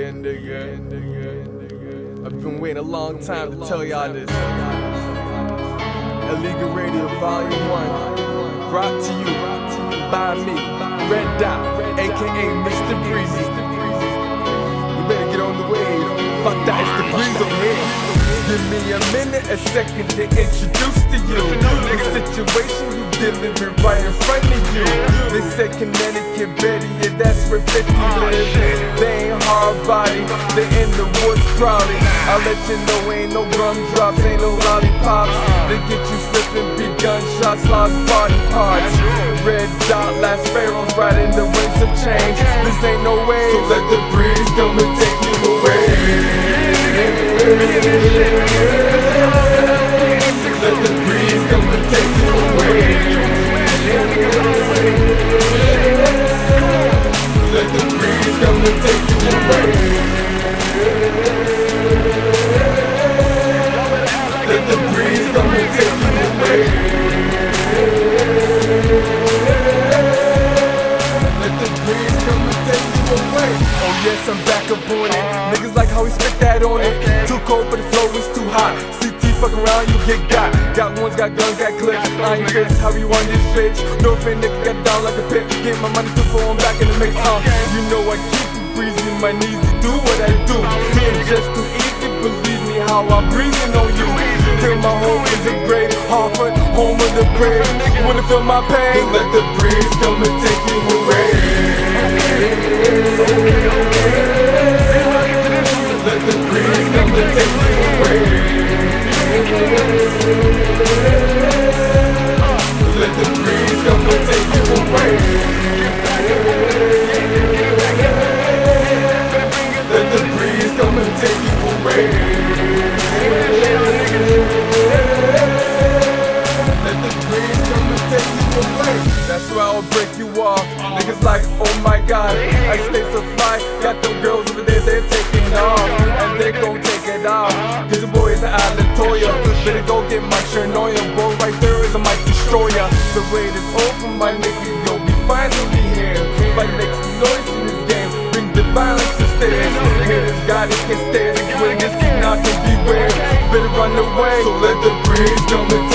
I've been waiting a long time to tell y'all this. Illegal Radio Volume 1, brought to you by me, Red Dot, aka Mr. Breezy. You better get on the wave. Fuck that, it's the breeze over here. Give me a minute, a second to introduce to you the situation you dealing with right in front of you. They said Connecticut Betty, yeah, that's where 50 lives. They ain't hard body, they in the woods crowded. I'll let you know ain't no gumdrops, ain't no lollipops. They get you slipping, big gunshots, lost body parts. Red Dot, last pharaohs riding the winds of change. This ain't no way, so let the breeze come and take you away. Let the breeze come and take you away. Let the breeze come and take you away. Let the breeze come and take you away. Let the breeze come and take you away. Oh yes, I'm back up on it. Niggas like how we spit that on it. Too cold but the flow is too hot. CT fuck around, you get got. Got ones, got guns, got clips. I ain't crazy how you on this bitch. No fan nigga got down like a pit. Get my money to phone back in the mix. You know I keep it breezy, my knees do what I do. It's just too easy, believe me how I'm breathing on you. Till my home is a grave, Harvard, home of the brave. Wanna feel my pain? Let the breeze come and take you away. Let the breeze come and take you away. Let the breeze come and take you away. Let the breeze come and take you away. Let the breeze come and take you away. That's why I'll break you off. Niggas like, oh my god, I stay so fly. Got them girls over there, they're taking off. And they gon' take it off. Cause the boy is an island toya. Better go get my Chernoya. Boy right there is a mic destroyer. The wait is over, my nigga, yo, we finally here. Like make some noise in this game, bring the violence to stairs. Haters got it, can stairs. When this is not to beware, better run away. So let the breeze come and